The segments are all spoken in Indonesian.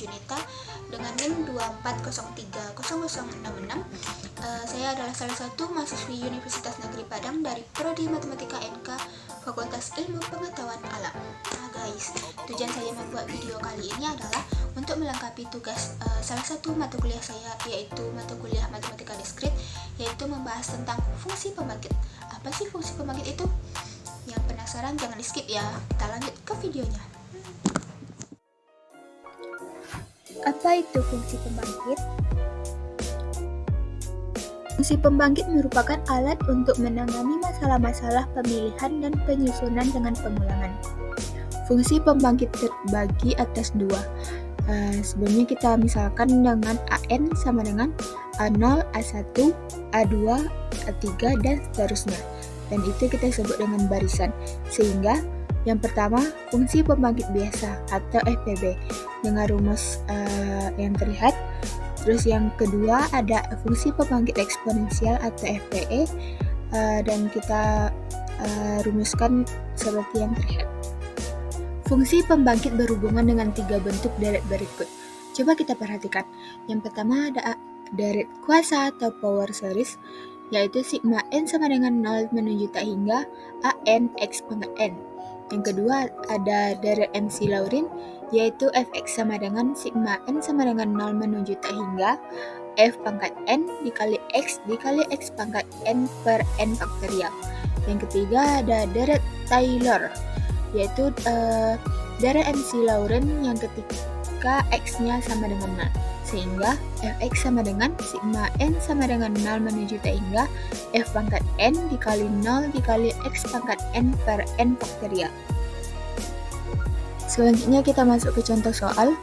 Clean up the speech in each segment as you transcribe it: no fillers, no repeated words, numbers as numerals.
Junita dengan NIM 240300066. Saya adalah salah satu mahasiswi Universitas Negeri Padang dari Prodi Matematika NK Fakultas Ilmu Pengetahuan Alam. Nah guys, tujuan saya membuat video kali ini adalah untuk melengkapi tugas salah satu mata kuliah saya, yaitu mata kuliah Matematika Diskrit, yaitu membahas tentang fungsi pembangkit. Apa sih fungsi pembangkit itu? Yang penasaran jangan di skip ya, kita lanjut ke videonya. Apa itu fungsi pembangkit? Fungsi pembangkit merupakan alat untuk menangani masalah-masalah pemilihan dan penyusunan dengan pengulangan. Fungsi pembangkit terbagi atas dua. Sebelumnya kita misalkan dengan AN sama dengan A0, A1, A2, A3, dan seterusnya. Dan itu kita sebut dengan barisan. Sehingga yang pertama fungsi pembangkit biasa atau FPB dengan rumus yang terlihat. Terus yang kedua ada fungsi pembangkit eksponensial atau FPE dan kita rumuskan seperti yang terlihat. Fungsi pembangkit berhubungan dengan tiga bentuk deret berikut. Coba kita perhatikan. Yang pertama ada deret kuasa atau power series, yaitu sigma n sama dengan 0 menuju tak hingga an x pangkat n. Yang kedua ada deret MC Laurin, yaitu fx sama dengan sigma n sama dengan 0 menuju tak hingga f pangkat n dikali x pangkat n per n faktorial. Yang ketiga ada deret Taylor, yaitu deret MC Laurin yang ketika x-nya sama dengan 0, sehingga fx sama dengan sigma n sama dengan 0 menuju tak hingga f pangkat n dikali 0 dikali x pangkat n per n faktorial. Selanjutnya kita masuk ke contoh soal.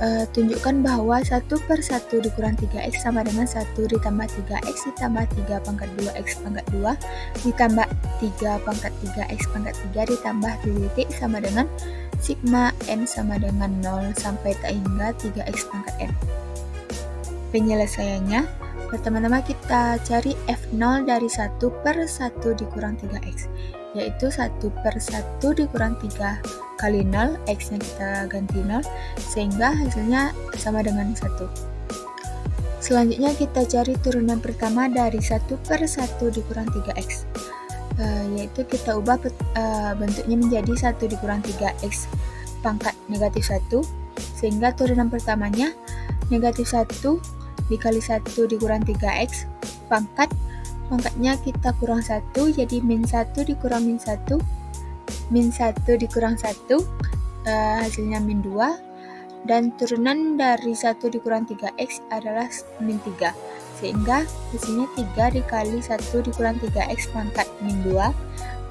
Tunjukkan bahwa 1 per 1 dikurang 3x sama dengan 1 ditambah 3x ditambah 3 pangkat 2x pangkat 2 ditambah 3 pangkat 3x pangkat 3 ditambah titik sama dengan sigma n sama dengan 0 sampai tak hingga 3x pangkat n. Penyelesaiannya, pertama-tama kita cari f0 dari 1 per 1 dikurang 3x, yaitu 1 per 1 dikurang 3 kali 0, x-nya kita ganti 0, sehingga hasilnya sama dengan 1. Selanjutnya kita cari turunan pertama dari 1 per 1 dikurang 3x, yaitu kita ubah bentuknya menjadi 1 dikurang 3x pangkat negatif 1, sehingga turunan pertamanya negatif 1 dikali 1 dikurang 3x pangkatnya kita kurang 1, jadi min 1 dikurang min 1, min 1 dikurang 1, hasilnya min 2, dan turunan dari 1 dikurang 3x adalah min 3, sehingga hasilnya 3 dikali 1 dikurang 3x pangkat min 2,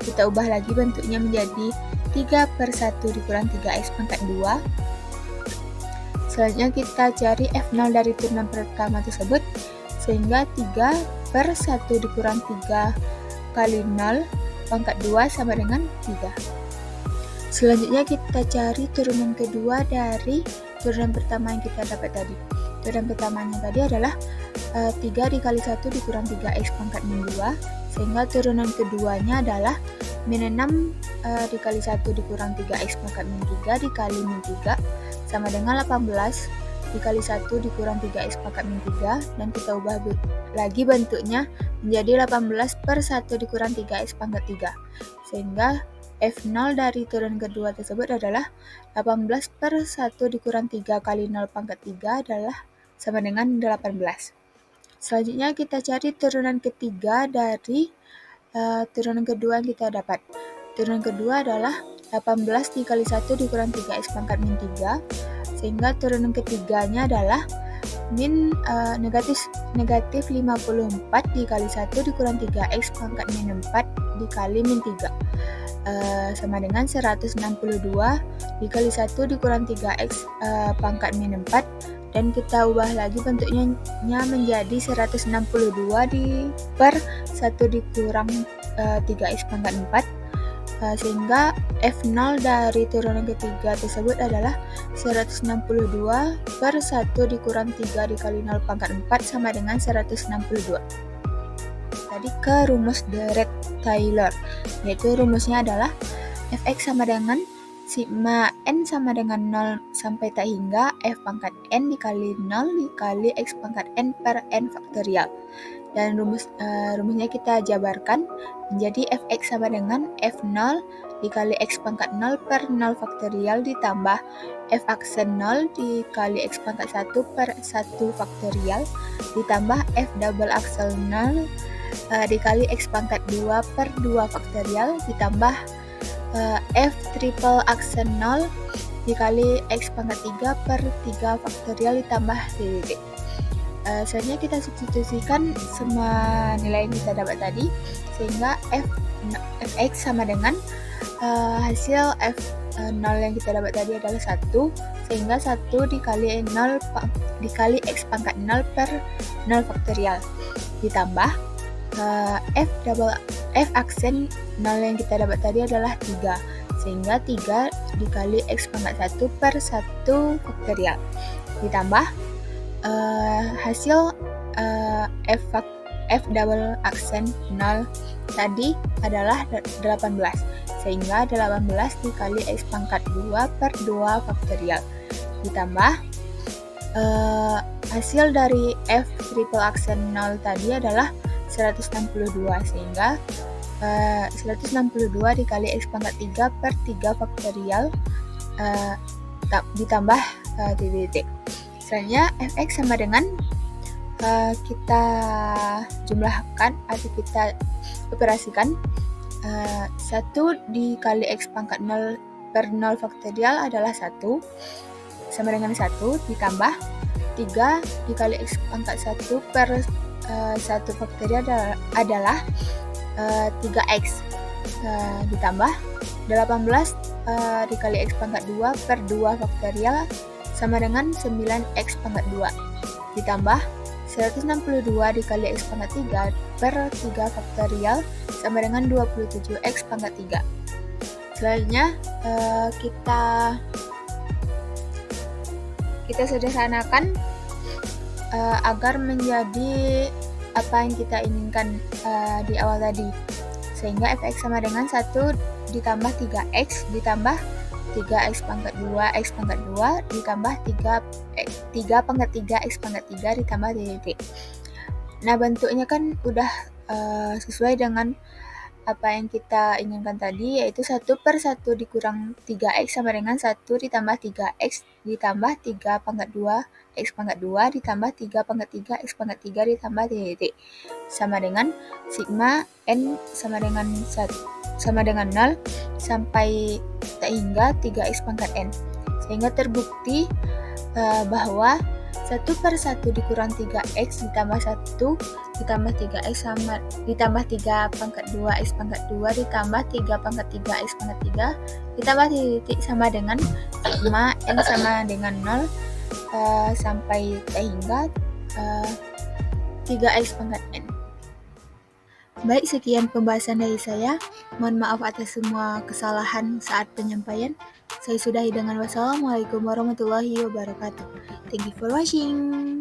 kita ubah lagi bentuknya menjadi 3 per 1 dikurang 3x pangkat 2. Selanjutnya kita cari f0 dari turunan pertama tersebut, sehingga 3 per 1 dikurang 3 kali 0 pangkat 2 sama dengan 3. Selanjutnya kita cari turunan kedua dari turunan pertama yang kita dapat tadi. Turunan pertamanya tadi adalah 3 dikali 1 dikurang 3x pangkat min 2, sehingga turunan keduanya adalah min 6 dikali 1 dikurang 3x pangkat min 3 dikali min 3 sama dengan 18 dikali 1 dikurang 3x pangkat min 3, dan kita ubah lagi bentuknya menjadi 18 per 1 dikurang 3x pangkat 3, sehingga f0 dari turunan kedua tersebut adalah 18 per 1 dikurang 3 kali 0 pangkat 3 adalah sama dengan 18. Selanjutnya kita cari turunan ketiga dari turunan kedua yang kita dapat. Turunan kedua adalah 18 dikali 1 dikurang 3x pangkat min 3, sehingga turunan ketiganya adalah negatif 54 dikali 1 dikurang 3x pangkat min 4 dikali min 3 sama dengan 162 dikali 1 dikurang 3x pangkat min 4, dan kita ubah lagi bentuknya menjadi 162 per 1 dikurang 3x pangkat 4, sehingga f0 dari turunan ketiga tersebut adalah 162 per 1 dikurang 3 dikali 0 pangkat 4 sama dengan 162. Tadi ke rumus deret Taylor, yaitu rumusnya adalah fx sama dengan sigma n sama dengan 0 sampai tak hingga f pangkat n dikali 0 dikali x pangkat n per n faktorial. Dan rumusnya kita jabarkan menjadi fx sama dengan f0 dikali x pangkat 0 per 0 faktorial ditambah f aksen 0 dikali x pangkat 1 per 1 faktorial ditambah f double aksen 0 dikali x pangkat 2 per 2 faktorial ditambah f triple aksen 0 dikali x pangkat 3 per 3 faktorial ditambah titik. Selanjutnya kita substitusikan semua nilai yang kita dapat tadi sehingga fx sama dengan hasil f0 yang kita dapat tadi adalah 1 sehingga 1 dikali 0 dikali x pangkat 0 per 0 faktorial ditambah f aksen 0 yang kita dapat tadi adalah 3 sehingga 3 dikali x pangkat 1 per 1 faktorial ditambah hasil f double aksen 0 tadi adalah 18 sehingga 18 dikali x pangkat 2 per 2 faktorial ditambah hasil dari f triple aksen 0 tadi adalah 162 sehingga 162 dikali x pangkat 3 per 3 faktorial ditambah titik. Selanjutnya fx sama dengan kita jumlahkan atau kita operasikan 1 dikali x pangkat 0 per 0 faktorial adalah 1 sama dengan 1 ditambah 3 dikali x pangkat 1 per 1 faktorial adalah 3x ditambah 18 dikali x pangkat 2 per 2 faktorial sama dengan 9x pangkat 2 ditambah 162 dikali x pangkat 3 per 3 faktorial sama dengan 27x pangkat 3. Selanjutnya kita sederhanakan agar menjadi apa yang kita inginkan di awal tadi sehingga fx sama dengan 1 ditambah 3x ditambah 3x pangkat 2 x pangkat 2 ditambah 3 pangkat 3 x pangkat 3 ditambah titik. Nah bentuknya kan udah sesuai dengan apa yang kita inginkan tadi, yaitu 1 per 1 dikurang 3x sama dengan 1 ditambah 3x ditambah 3 pangkat 2 x pangkat 2 ditambah 3 pangkat 3 x pangkat 3 ditambah titik sama dengan sigma n sama dengan 0 sampai tak hingga 3x pangkat n, sehingga terbukti bahwa 1 per 1 dikurang 3x ditambah 1 ditambah 3x sama ditambah 3 pangkat 2 x pangkat 2 ditambah 3 pangkat 3 x pangkat 3 ditambah titik sama dengan sigma n sama dengan 0 sampai hingga 3x pangkat n. Baik, sekian pembahasan dari saya. Mohon maaf atas semua kesalahan saat penyampaian. Saya sudahi dengan wassalamualaikum warahmatullahi wabarakatuh. Thank you for watching.